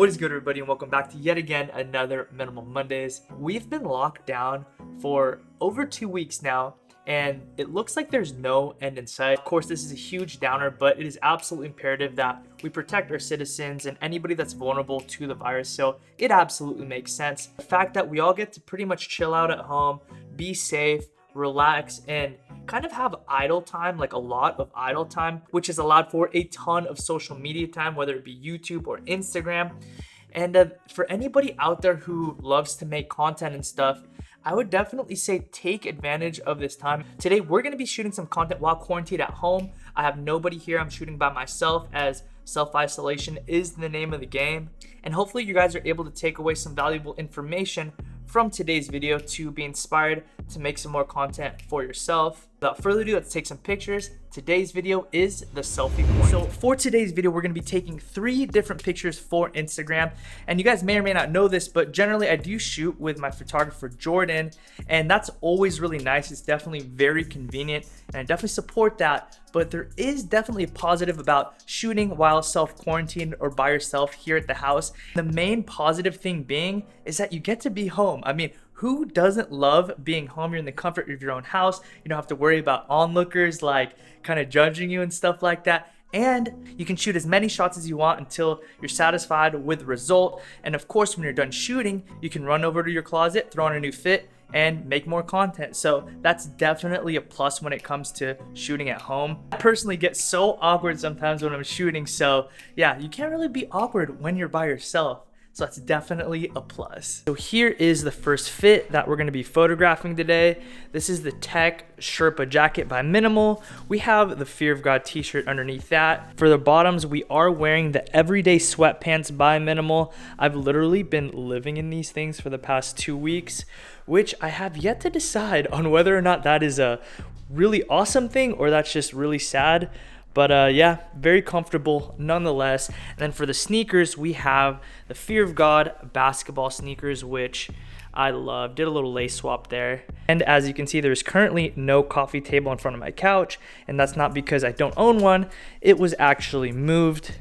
What is good, everybody, and welcome back to yet again another Minimal Mondays. We've been locked down for over 2 weeks now, and it looks like there's no end in sight. Of course, this is a huge downer, but it is absolutely imperative that we protect our citizens and anybody that's vulnerable to the virus. So it absolutely makes sense. The fact that we all get to pretty much chill out at home, be safe, relax, and kind of have idle time, like a lot of idle time, which is allowed for a ton of social media time, whether it be YouTube or Instagram. And for anybody out there who loves to make content and stuff, I would definitely say take advantage of this time. Today, we're going to be shooting some content while quarantined at home. I have nobody here. I'm shooting by myself as self-isolation is the name of the game. And hopefully you guys are able to take away some valuable information from today's video to be inspired to make some more content for yourself. Without further ado, let's take some pictures. Today's video is the selfie point. So for today's video, we're gonna be taking 3 different pictures for Instagram. And you guys may or may not know this, but generally I do shoot with my photographer, Jordan. And that's always really nice. It's definitely very convenient and I definitely support that. But there is definitely a positive about shooting while self-quarantined or by yourself here at the house. The main positive thing being is that you get to be home. I mean, who doesn't love being home? You're in the comfort of your own house. You don't have to worry about onlookers like kind of judging you and stuff like that. And you can shoot as many shots as you want until you're satisfied with the result. And of course, when you're done shooting, you can run over to your closet, throw on a new fit, and make more content. So that's definitely a plus when it comes to shooting at home. I personally get so awkward sometimes when I'm shooting. So yeah, you can't really be awkward when you're by yourself. So that's definitely a plus. So here is the first fit that we're gonna be photographing today. This is the Tech Sherpa jacket by Minimal. We have the Fear of God t-shirt underneath that. For the bottoms, we are wearing the Everyday Sweatpants by Minimal. I've literally been living in these things for the past 2 weeks, which I have yet to decide on whether or not that is a really awesome thing or that's just really sad. But yeah, very comfortable nonetheless. And then for the sneakers, we have the Fear of God basketball sneakers, which I love. Did a little lace swap there. And as you can see, there's currently no coffee table in front of my couch. And that's not because I don't own one. It was actually moved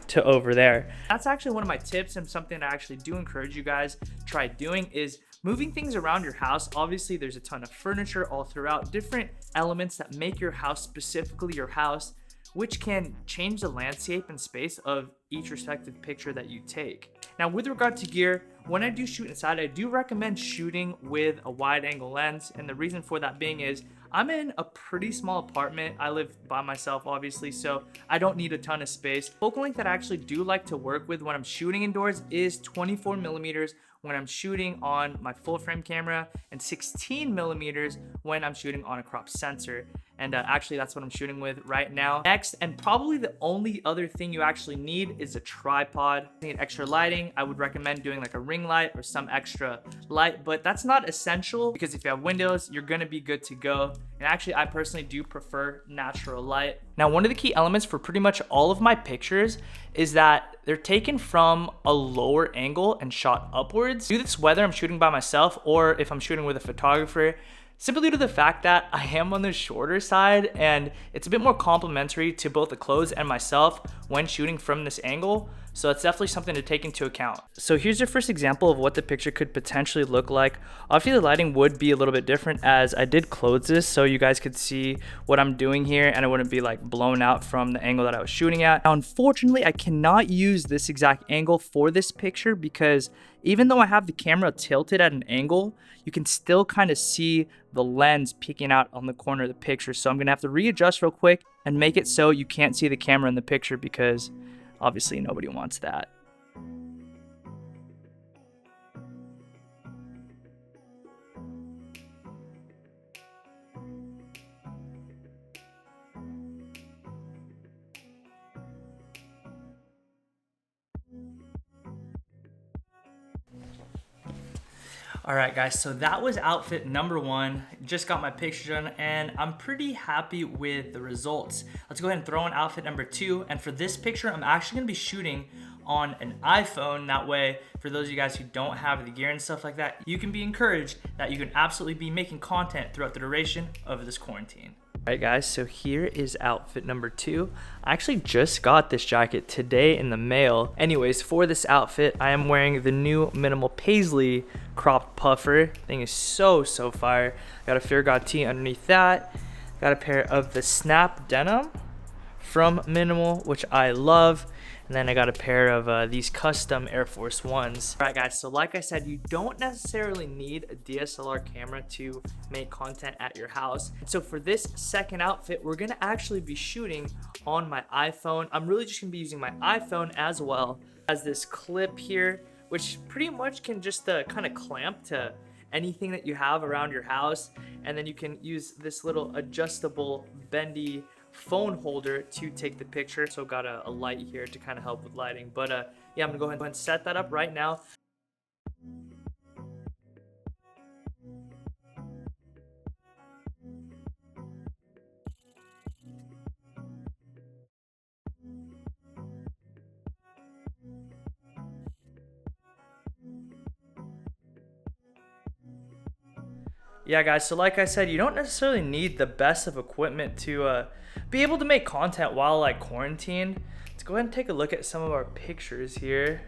to over there. That's actually one of my tips and something I actually do encourage you guys to try doing is moving things around your house. Obviously, there's a ton of furniture all throughout, different elements that make your house specifically your house, which can change the landscape and space of each respective picture that you take. Now, with regard to gear, when I do shoot inside, I do recommend shooting with a wide angle lens. And the reason for that being is I'm in a pretty small apartment. I live by myself, obviously, so I don't need a ton of space. Focal length that I actually do like to work with when I'm shooting indoors is 24 millimeters when I'm shooting on my full frame camera and 16 millimeters when I'm shooting on a crop sensor. And actually that's what I'm shooting with right now. Next, and probably the only other thing you actually need is a tripod. If you need extra lighting, I would recommend doing like a ring light or some extra light, but that's not essential because if you have windows, you're gonna be good to go. And actually, I personally do prefer natural light. Now, one of the key elements for pretty much all of my pictures is that they're taken from a lower angle and shot upwards. Do this whether I'm shooting by myself or if I'm shooting with a photographer, simply due to the fact that I am on the shorter side and it's a bit more complimentary to both the clothes and myself when shooting from this angle. So it's definitely something to take into account. So here's your first example of what the picture could potentially look like. Obviously the lighting would be a little bit different as I did close this so you guys could see what I'm doing here and it wouldn't be like blown out from the angle that I was shooting at. Now, unfortunately, I cannot use this exact angle for this picture because even though I have the camera tilted at an angle, you can still kind of see the lens peeking out on the corner of the picture. So I'm gonna have to readjust real quick and make it so you can't see the camera in the picture because obviously nobody wants that. All right, guys, so that was outfit number 1. Just got my picture done and I'm pretty happy with the results. Let's go ahead and throw in outfit number 2. And for this picture, I'm actually gonna be shooting on an iPhone. That way, for those of you guys who don't have the gear and stuff like that, you can be encouraged that you can absolutely be making content throughout the duration of this quarantine. Alright guys, so here is outfit number 2. I actually just got this jacket today in the mail. Anyways, for this outfit, I am wearing the new minimal paisley cropped puffer. Thing is so fire. Got a Fear God tee underneath that. Got a pair of the snap denim from Minimal, which I love. And then I got a pair of these custom Air Force Ones. All right guys, so like I said, you don't necessarily need a DSLR camera to make content at your house. So for this second outfit, we're gonna actually be shooting on my iPhone. I'm really just gonna be using my iPhone as well as this clip here, which pretty much can just kind of clamp to anything that you have around your house. And then you can use this little adjustable bendy phone holder to take the picture. So got a light here to kind of help with lighting, but yeah, I'm gonna go ahead and set that up right now. Yeah guys, so like I said, you don't necessarily need the best of equipment to be able to make content while like quarantine. Let's go ahead and take a look at some of our pictures here,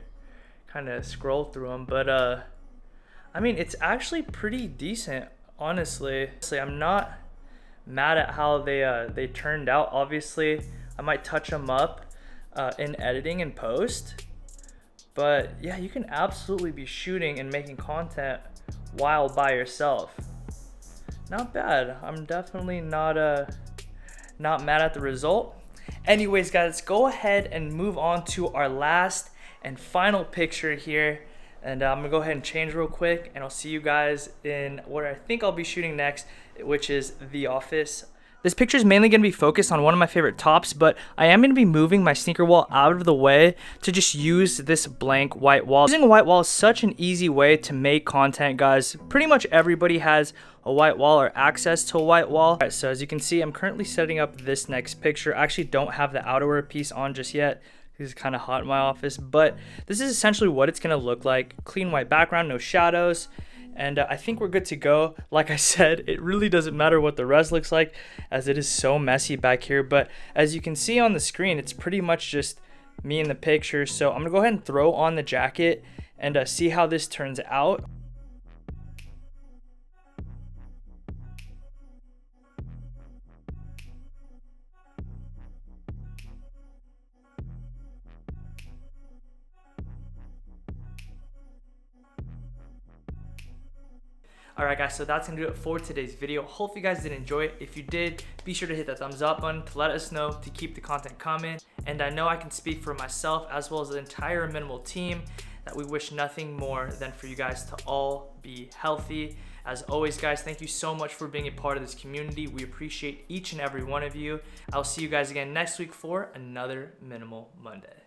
kind of scroll through them, but I mean, it's actually pretty decent, honestly. I'm not mad at how they turned out. Obviously I might touch them up in editing and post, but yeah, you can absolutely be shooting and making content while by yourself. Not bad. I'm definitely not mad at the result. Anyways guys, let's go ahead and move on to our last and final picture here, and I'm gonna go ahead and change real quick, and I'll see you guys in what I think I'll be shooting next, which is the office. This picture is mainly going to be focused on one of my favorite tops, but I am going to be moving my sneaker wall out of the way to just use this blank white wall. Using a white wall is such an easy way to make content, guys. Pretty much everybody has a white wall or access to a white wall. All right, so as you can see, I'm currently setting up this next picture. I actually don't have the outerwear piece on just yet. It's kind of hot in my office, but this is essentially what it's going to look like. Clean white background, no shadows. And I think we're good to go. Like I said, it really doesn't matter what the rest looks like, as it is so messy back here. But as you can see on the screen, it's pretty much just me in the picture. So I'm gonna go ahead and throw on the jacket and see how this turns out. Alright guys, so that's gonna do it for today's video. Hope you guys did enjoy it. If you did, be sure to hit that thumbs up button to let us know to keep the content coming. And I know I can speak for myself as well as the entire Minimal team that we wish nothing more than for you guys to all be healthy. As always guys, thank you so much for being a part of this community. We appreciate each and every one of you. I'll see you guys again next week for another Minimal Monday.